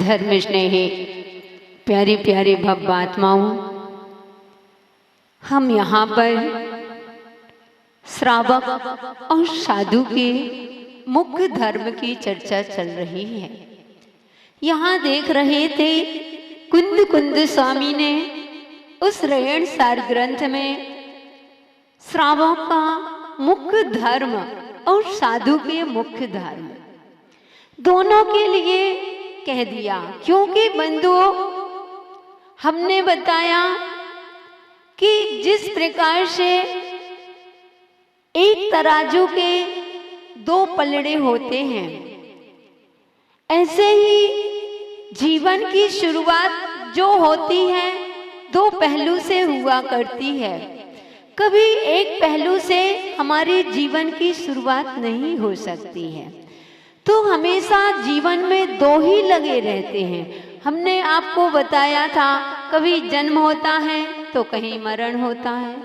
धर्म स्नेही प्यारी प्यारी भव्य आत्माओं, हम यहाँ पर श्रावक और साधु के मुख्य धर्म की चर्चा चल रही है। यहाँ देख रहे थे कुंद कुंद स्वामी ने उस रेण सार ग्रंथ में श्रावक का मुख्य धर्म और साधु के मुख्य धर्म दोनों के लिए कह दिया। क्योंकि बंधुओं, हमने बताया कि जिस प्रकार से एक तराजू के दो पलड़े होते हैं, ऐसे ही जीवन की शुरुआत जो होती है दो पहलू से हुआ करती है। कभी एक पहलू से हमारे जीवन की शुरुआत नहीं हो सकती है, तो हमेशा जीवन में दो ही लगे रहते हैं। हमने आपको बताया था, कभी जन्म होता है तो कहीं मरण होता है,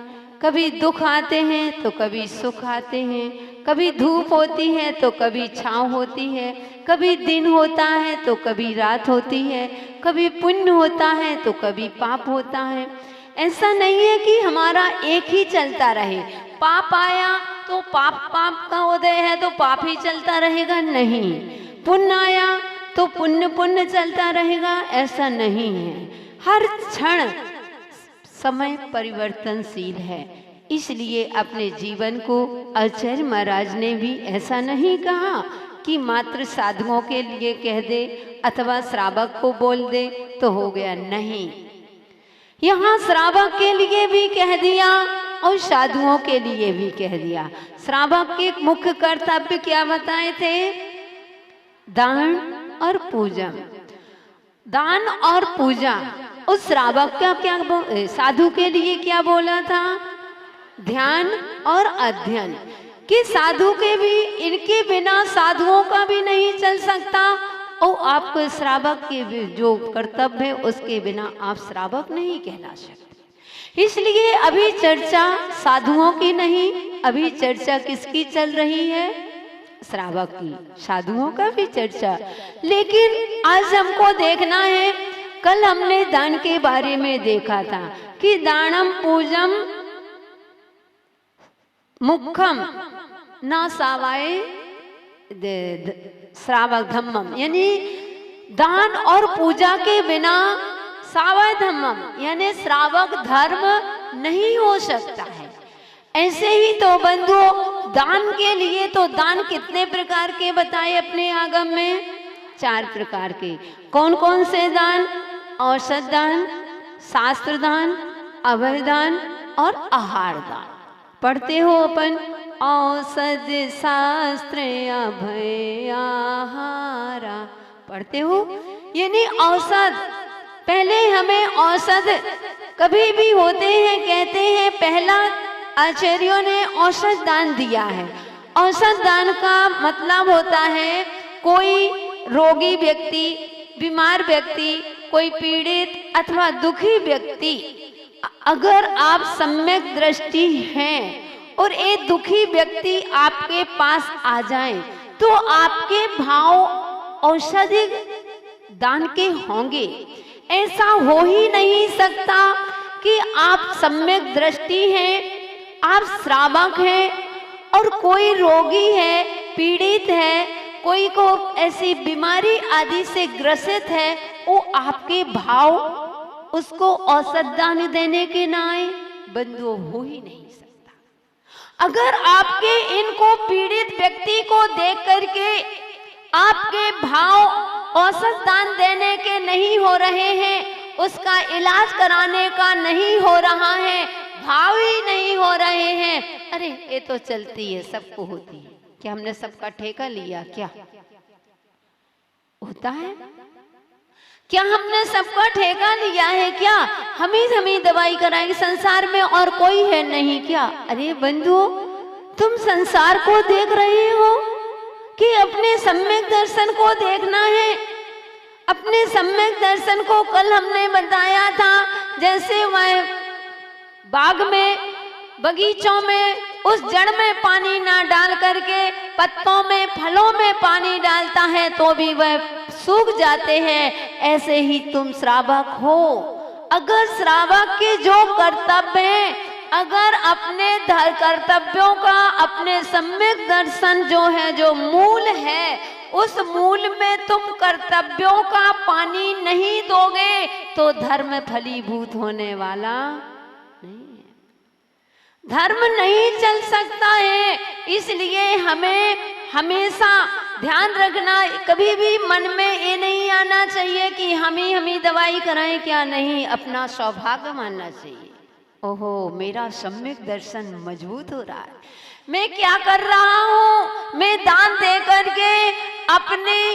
कभी दुख आते हैं तो कभी सुख आते हैं, कभी धूप होती है तो कभी छाँव होती है, कभी दिन होता है तो कभी रात होती है, कभी पुण्य होता है तो कभी पाप होता है। ऐसा नहीं है कि हमारा एक ही चलता रहे, पाप आया तो पाप का उदय है तो पाप ही चलता रहेगा, नहीं। पुण्य आया तो पुण्य चलता रहेगा, ऐसा नहीं है। हर क्षण समय परिवर्तनशील है। इसलिए अपने जीवन को आचार्य महाराज ने भी ऐसा नहीं कहा कि मात्र साधुओं के लिए कह दे अथवा श्रावक को बोल दे तो हो गया, नहीं। यहाँ श्रावक के लिए भी कह दिया और साधुओं के लिए भी कह दिया। श्रावक के मुख्य कर्तव्य क्या बताए थे? दान और पूजा। दान और पूजा। उस श्रावक का क्या साधु के लिए क्या बोला था? ध्यान और अध्ययन। कि साधु के भी, इनके बिना साधुओं का भी नहीं चल सकता, और आपको श्रावक के जो कर्तव्य है उसके बिना आप श्रावक नहीं कहला सकते। इसलिए अभी चर्चा साधुओं की नहीं, अभी चर्चा किसकी चल रही है? श्रावक की। साधुओं का भी चर्चा, लेकिन आज हमको देखना है। कल हमने दान के बारे में देखा था कि दानम पूजम मुखम ना सावाए श्रावक धम्मम, यानी दान और पूजा के बिना सावाय धम्मम यानी श्रावक धर्म नहीं हो सकता है। ऐसे ही तो बंधुओं, दान के लिए तो दान कितने प्रकार के बताए अपने आगम में? 4 प्रकार के। कौन कौन से दान? औषध दान, शास्त्र दान, अभय दान और आहार दान। पढ़ते हो अपन? औषध शास्त्र अभय आहारा, पढ़ते हो? यानी औषध, पहले हमें औषध कभी भी होते हैं, कहते हैं पहला आचार्यों ने औषध दान दिया है। औषध दान का मतलब होता है कोई रोगी व्यक्ति, बीमार व्यक्ति, कोई पीड़ित अथवा दुखी व्यक्ति, अगर आप सम्यक दृष्टि हैं और एक दुखी व्यक्ति आपके पास आ जाए तो आपके भाव औषधि दान के होंगे। ऐसा हो ही नहीं सकता कि आप सम्यक दृष्टि हैं, आप श्रावक हैं और कोई रोगी है, पीड़ित है, कोई को ऐसी बीमारी आदि से ग्रसित है, वो आपके भाव उसको औषध दान देने के ना आए। बंधुओं, हो ही नहीं सकता। अगर आपके इनको पीड़ित व्यक्ति को देख करके आपके भाव औषध दान देने के नहीं हो रहे हैं, उसका इलाज कराने का नहीं हो रहा है, भाव ही नहीं हो रहे हैं, अरे ये तो चलती है, सबको होती है, क्या हमने सबका ठेका लिया? क्या होता है? क्या हमने सबका ठेका लिया है? क्या हम ही दवाई कराएंगे? संसार में और कोई है नहीं क्या? अरे बंधुओं, तुम संसार को देख रहे हो कि अपने सम्यक दर्शन को देखना है? अपने सम्यक दर्शन को कल हमने बताया था, जैसे वह बाग में, बगीचों में उस जड़ में पानी ना डाल करके पत्तों में, फलों में पानी डालता है तो भी वह सूख जाते हैं। ऐसे ही तुम श्रावक हो। अगर श्रावक के जो कर्तव्य हैं, अगर अपने कर्तव्यों का, अपने सम्यक दर्शन जो है, जो मूल है, उस मूल में तुम कर्तव्यों का पानी नहीं दोगे तो धर्म फलीभूत होने वाला नहीं है, धर्म नहीं चल सकता है। इसलिए हमें हमेशा ध्यान रखना, कभी भी मन में ये नहीं आना चाहिए कि हम ही दवाई कराएं, क्या नहीं, अपना सौभाग्य मानना चाहिए। ओहो, मेरा सम्यक दर्शन मजबूत हो रहा है, मैं क्या कर रहा हूँ, मैं दान दे करके अपने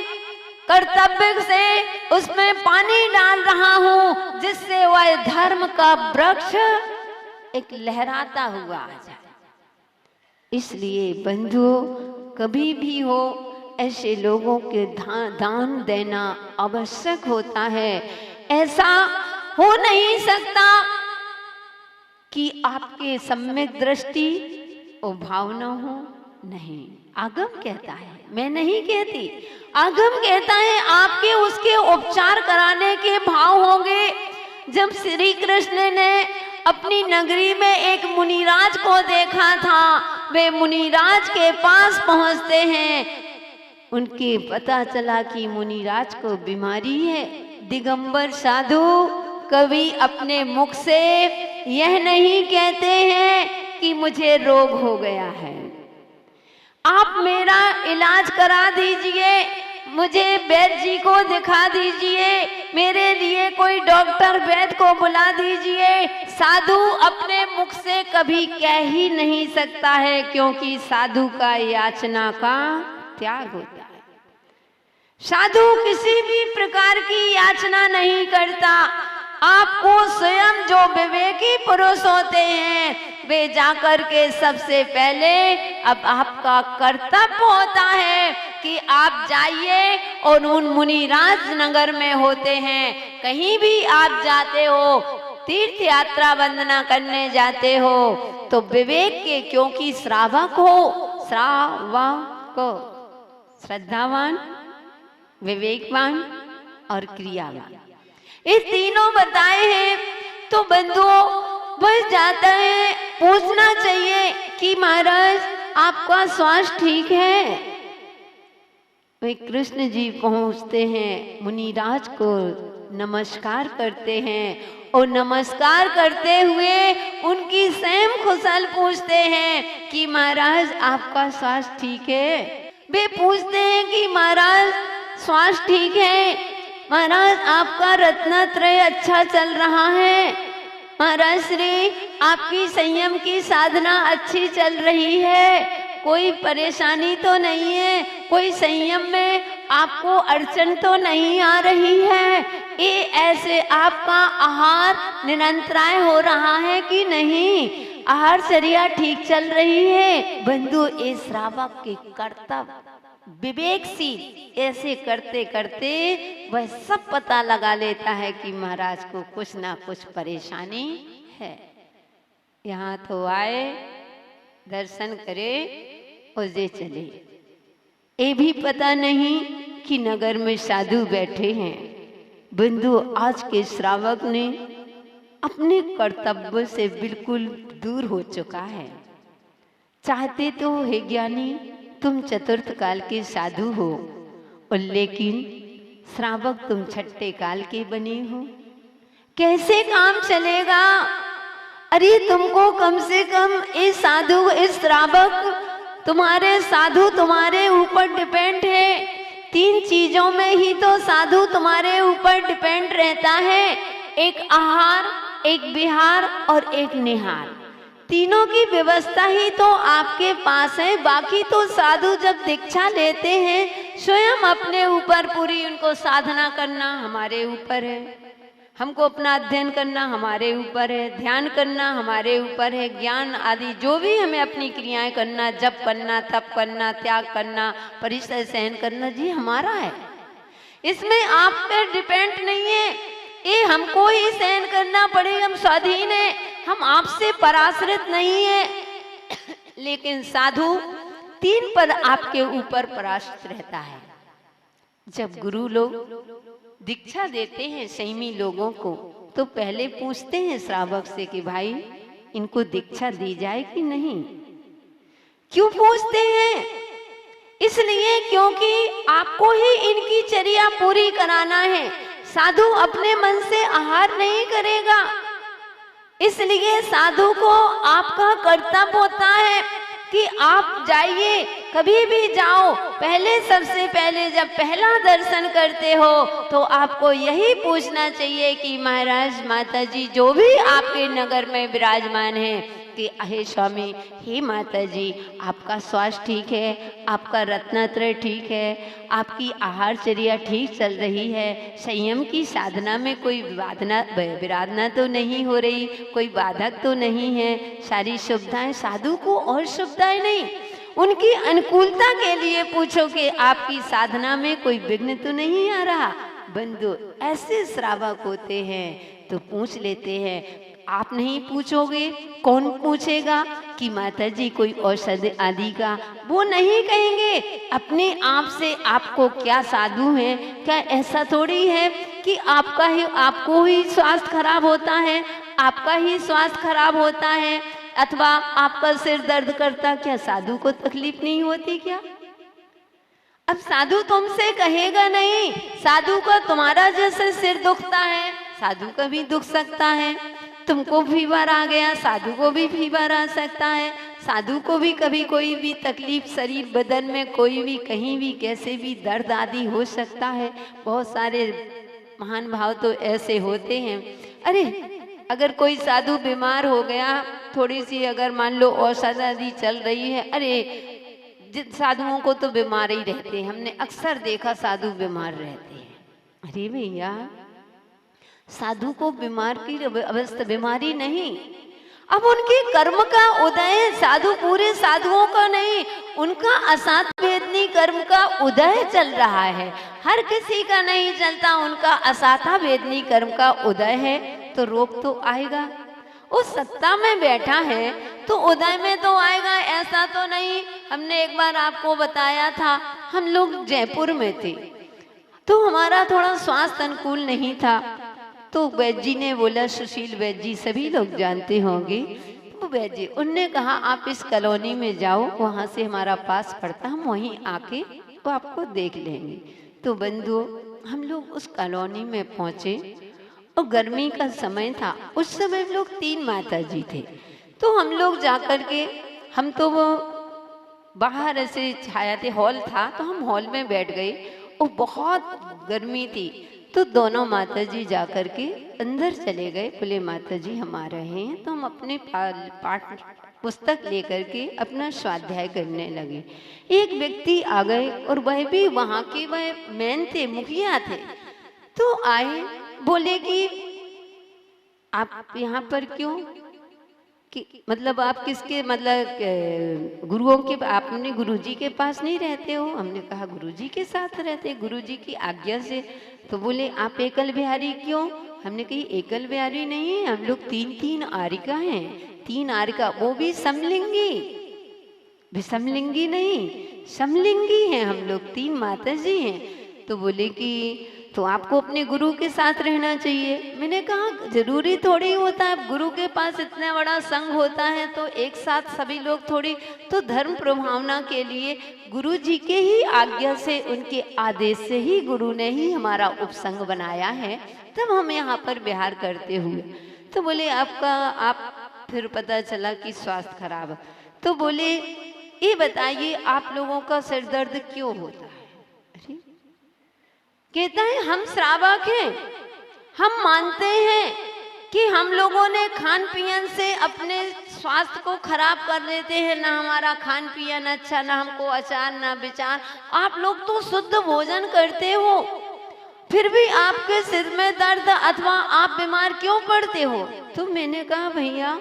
कर्तव्य से उसमें पानी डाल रहा हूँ, जिससे वह धर्म का वृक्ष एक लहराता हुआ आ जाए। इसलिए बंधुओं, कभी भी हो ऐसे लोगों के दान देना आवश्यक होता है। ऐसा हो नहीं सकता कि आपके सम्यक दृष्टि और भावना हो, नहीं, आगम कहता है, मैं नहीं कहती, आगम कहता है आपके उसके उपचार कराने के भाव होंगे। जब श्री कृष्ण ने अपनी नगरी में एक मुनिराज को देखा था, वे मुनिराज के पास पहुंचते हैं, उनके पता चला कि मुनिराज को बीमारी है। दिगंबर साधु कभी अपने मुख से यह नहीं कहते हैं कि मुझे रोग हो गया है, आप मेरा इलाज करा दीजिए, मुझे वैद्य जी को दिखा दीजिए, मेरे लिए कोई डॉक्टर वैद्य को बुला दीजिए। साधु अपने मुख से कभी कह ही नहीं सकता है, क्योंकि साधु का याचना का त्याग होता है। साधु किसी भी प्रकार की याचना नहीं करता। आपको स्वयं जो विवेकी पुरुष होते हैं, वे जाकर के सबसे पहले अब आपका कर्तव्य होता है कि आप जाइए और उन मुनिराज नगर में होते हैं, कहीं भी आप जाते हो, तीर्थ यात्रा वंदना करने जाते हो, तो विवेक के, क्योंकि श्रावक हो, श्रावक श्रद्धावान, विवेकवान और क्रियावान, ये तीनों बताए हैं। तो बंधुओं, बस जाता है, पूछना चाहिए कि महाराज आपका स्वास्थ्य ठीक है। वे कृष्ण जी पहुंचते हैं, मुनिराज को नमस्कार करते हैं और नमस्कार करते हुए उनकी सेम खुशल पूछते हैं कि महाराज आपका स्वास्थ्य ठीक है। वे पूछते हैं कि महाराज स्वास्थ्य ठीक है, महाराज आपका रत्नत्रय अच्छा चल रहा है, महाराज श्री आपकी संयम की साधना अच्छी चल रही है, कोई परेशानी तो नहीं है, कोई संयम में आपको अड़चन तो नहीं आ रही है, ये ऐसे आपका आहार निरंतराय हो रहा है कि नहीं, आहारचर्या ठीक चल रही है। बंधु, ये श्रावक के कर्तव्य विवेकशील ऐसे करते करते वह सब पता लगा लेता है कि महाराज को कुछ ना कुछ परेशानी है। यहाँ तो आए, दर्शन करे और जे चले, ये भी पता नहीं कि नगर में साधु बैठे हैं। बंधु, आज के श्रावक ने अपने कर्तव्य से बिल्कुल दूर हो चुका है। चाहते तो हे ज्ञानी तुम चतुर्थ काल के साधु हो, और लेकिन श्रावक तुम छठे काल के बने हो, कैसे काम चलेगा? अरे तुमको कम से कम इस साधु, इस श्रावक तुम्हारे साधु तुम्हारे ऊपर डिपेंड है। 3 चीजों में ही तो साधु तुम्हारे ऊपर डिपेंड रहता है, एक आहार, एक विहार और एक निहार। तीनों की व्यवस्था ही तो आपके पास है। बाकी तो साधु जब दीक्षा लेते हैं, स्वयं अपने ऊपर पूरी उनको साधना करना हमारे ऊपर है, हमको अपना अध्ययन करना हमारे ऊपर है, ध्यान करना हमारे ऊपर है, ज्ञान आदि जो भी हमें अपनी क्रियाएं करना, जप करना, तप करना, त्याग करना, परिश्रम सहन करना, जी हमारा है। इसमें आप पर डिपेंड नहीं है, ये हमको ही सहन करना पड़ेगा। हम स्वाधीन है, हम आपसे पराश्रित नहीं है। लेकिन साधु 3 पद आपके ऊपर पराश्रित रहता है। जब गुरु लोग दीक्षा देते हैं संयमी लोगों को, तो पहले पूछते हैं श्रावक से कि भाई इनको दीक्षा दी जाए कि नहीं। क्यों पूछते हैं? इसलिए क्योंकि आपको ही इनकी चर्या पूरी कराना है। साधु अपने मन से आहार नहीं करेगा, इसलिए साधु को आपका कर्तव्य होता है कि आप जाइए, कभी भी जाओ, पहले सबसे पहले जब पहला दर्शन करते हो तो आपको यही पूछना चाहिए कि महाराज माता जी जो भी आपके नगर में विराजमान हैं कि हे स्वामी, हे माता जी, आपका स्वास्थ्य ठीक है, आपका रत्नत्रय ठीक है, आपकी आहारचर्या ठीक चल रही है, संयम की साधना में कोई विराधना तो नहीं हो रही, कोई बाधक तो नहीं है, सारी सुविधाएं साधु को और सुविधाएं नहीं, उनकी अनुकूलता के लिए पूछो कि आपकी साधना में कोई विघ्न तो नहीं आ रहा। बंधु ऐसे श्रावक होते हैं तो पूछ लेते हैं। आप नहीं पूछोगे कौन पूछेगा कि माता जी कोई औषधि आदि का, वो नहीं कहेंगे अपने आप से। आपको क्या साधु हैं, क्या ऐसा थोड़ी है कि आपको ही स्वास्थ्य खराब होता है, आपका ही स्वास्थ्य खराब होता है, अथवा आपका सिर दर्द करता, क्या साधु को तकलीफ नहीं होती क्या? अब साधु तुमसे कहेगा नहीं, साधु का तुम्हारा जैसे सिर दुखता है, साधु का भी दुख सकता है। तुमको फीवर आ गया, साधु को भी फीवर आ सकता है। साधु को भी कभी कोई भी तकलीफ शरीर बदन में कोई भी कहीं भी कैसे भी दर्द आदि हो सकता है। बहुत सारे महान भाव तो ऐसे होते हैं। अरे अगर कोई साधु बीमार हो गया, थोड़ी सी अगर मान लो औषधि आदि चल रही है, अरे जिन साधुओं को तो बीमार ही रहते हैं, हमने अक्सर देखा साधु बीमार रहते हैं। अरे भैया, साधु को बीमार की अवस्था बीमारी नहीं, अब उनके कर्म का उदय, साधु पूरे साधुओं का नहीं, उनका असात भेदनी कर्म का उदय चल रहा है। हर किसी का नहीं चलता, उनका असाथा भेदनी कर्म का उदय है, तो रोग तो आएगा। उस सत्ता में बैठा है तो उदय में तो आएगा, ऐसा तो नहीं। हमने एक बार आपको बताया था, हम लोग जयपुर में थे तो हमारा थोड़ा स्वास्थ्य अनुकूल नहीं था, तो वैद्य जी ने बोला, सुशील वैद्य जी सभी लोग जानते होंगे, तो वैद्य जी उनने कहा आप इस कॉलोनी में जाओ, वहाँ से हमारा पास पड़ता, हम वहीं आके वो आपको देख लेंगे। तो बंधु हम लोग उस कॉलोनी में पहुँचे और गर्मी का समय था। उस समय हम लोग 3 माता जी थे, तो हम लोग जा कर के, हम तो वो बाहर ऐसे छाया थे, हॉल था, तो हम हॉल में बैठ गए और बहुत गर्मी थी। तो दोनों माता जी जा कर के अंदर चले गए, बोले माता जी हम आ रहे हैं। तो हम अपने पाठ पुस्तक लेकर के अपना स्वाध्याय करने लगे। एक व्यक्ति आ गए और वह भी वहाँ के वह मैन थे, मुखिया थे। तो आए, बोले कि आप यहाँ पर क्यों, कि मतलब आप किसके, मतलब गुरुओं के, आप अपने गुरुजी के पास नहीं रहते हो? हमने कहा गुरुजी के साथ रहते, गुरुजी की आज्ञा से। तो बोले आप एकल बिहारी क्यों? हमने कही एकल बिहारी नहीं, हम लोग 3 आरिका हैं, 3 आरिका, वो भी समलिंगी, विषमलिंगी नहीं, समलिंगी हैं हम लोग, 3 माता जी हैं। तो बोले कि तो आपको अपने गुरु के साथ रहना चाहिए। मैंने कहा जरूरी थोड़ी होता है, गुरु के पास इतना बड़ा संघ होता है तो एक साथ सभी लोग थोड़ी, तो धर्म प्रभावना के लिए गुरु जी के ही आज्ञा से, उनके आदेश से ही गुरु ने ही हमारा उपसंघ बनाया है, तब हम यहाँ पर विहार करते हुए। तो बोले आपका, आप फिर पता चला कि स्वास्थ्य खराब। तो बोले ये बताइए आप लोगों का सिर दर्द क्यों होता है? अरे कहता है हम श्रावक हैं, हम मानते हैं कि हम लोगों ने खान पियन से अपने स्वास्थ्य को खराब कर लेते हैं, ना हमारा खान पियन अच्छा, ना हमको अचार ना विचार। आप लोग तो शुद्ध भोजन करते हो, फिर भी आपके सिर में दर्द अथवा आप बीमार क्यों पड़ते हो? तो मैंने कहा भैया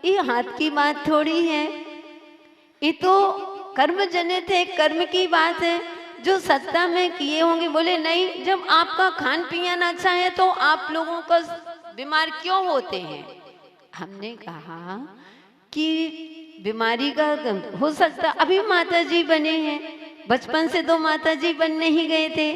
ये हाथ की बात थोड़ी है, ये तो कर्म जनित है, कर्म की बात है जो सत्ता में किए होंगे। बोले नहीं, जब आपका खान पियन अच्छा है तो आप लोगों को बीमार क्यों होते हैं? हमने कहा कि बीमारी का हो सकता, अभी माता जी बने हैं, बचपन से तो माता जी बनने ही गए थे,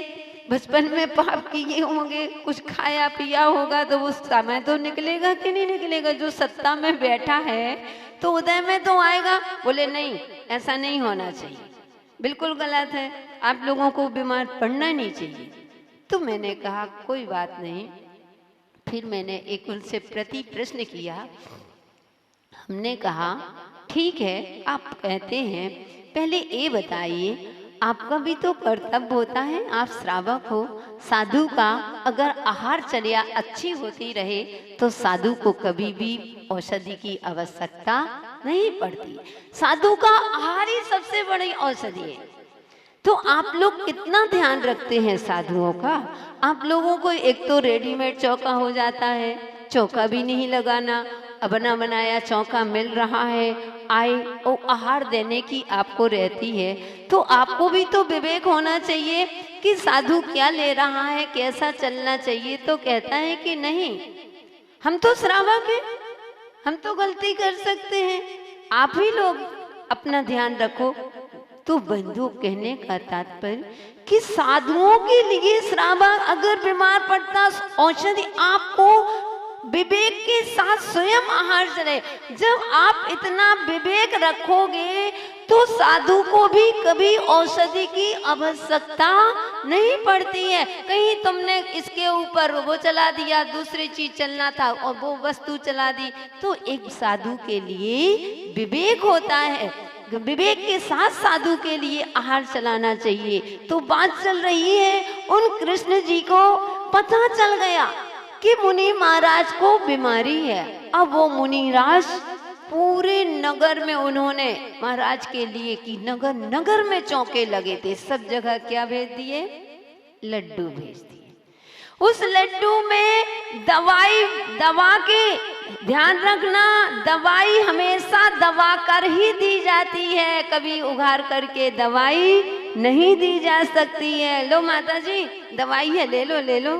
बचपन में पाप किए होंगे, कुछ खाया पिया होगा, तो वो समय तो निकलेगा कि नहीं निकलेगा। जो सत्ता में बैठा है तो उदय में तो आएगा। बोले नहीं, ऐसा नहीं होना चाहिए, बिल्कुल गलत है, आप लोगों को बीमार पड़ना नहीं चाहिए। तो मैंने कहा कोई बात नहीं। फिर मैंने एक उनसे प्रति प्रश्न किया। हमने कहा ठीक है, आप कहते हैं, पहले ये बताइए, आपका भी तो कर्तव्य होता है, आप श्रावक हो। साधु का अगर आहारचर्या अच्छी होती रहे तो साधु को कभी भी औषधि की आवश्यकता नहीं पड़ती। साधु का आहार ही सबसे बड़ी औषधि है। तो आप लोग कितना ध्यान रखते हैं साधुओं का। आप लोगों को एक तो रेडीमेड चौका हो जाता है, चौका भी नहीं लगाना, बना बनाया चौका मिल रहा है, आए और आहार देने की आपको रहती है। तो आपको भी तो विवेक होना चाहिए कि साधु क्या ले रहा है, कैसा चलना चाहिए। तो कहता है कि नहीं, हम तो श्रावक हैं, हम तो गलती कर सकते हैं, आप ही लोग अपना ध्यान रखो। तो बंधु, कहने का तात्पर्य कि साधुओं के लिए श्रावक अगर बीमार पड़ता, औषधि आपको विवेक के साथ स्वयं आहार चले। जब आप इतना विवेक रखोगे तो साधु को भी कभी औषधि की आवश्यकता नहीं पड़ती है। कहीं तुमने इसके ऊपर वो चला दिया, दूसरी चीज चलना था और वो वस्तु चला दी। तो एक साधु के लिए विवेक होता है, विवेक के साथ साधु के लिए आहार चलाना चाहिए। तो बात चल रही है, उन कृष्ण जी को पता चल गया कि मुनि महाराज को बीमारी है। अब वो मुनिराज पूरे नगर में उन्होंने महाराज के लिए कि नगर नगर में चौके लगे थे, सब जगह क्या भेज दिए, लड्डू भेज दिए। उस लड्डू में दवा के ध्यान रखना, दवाई हमेशा दबा कर ही दी जाती है, कभी उघार करके दवाई नहीं दी जा सकती है। लो माता जी, दवाई है, ले लो ले लो।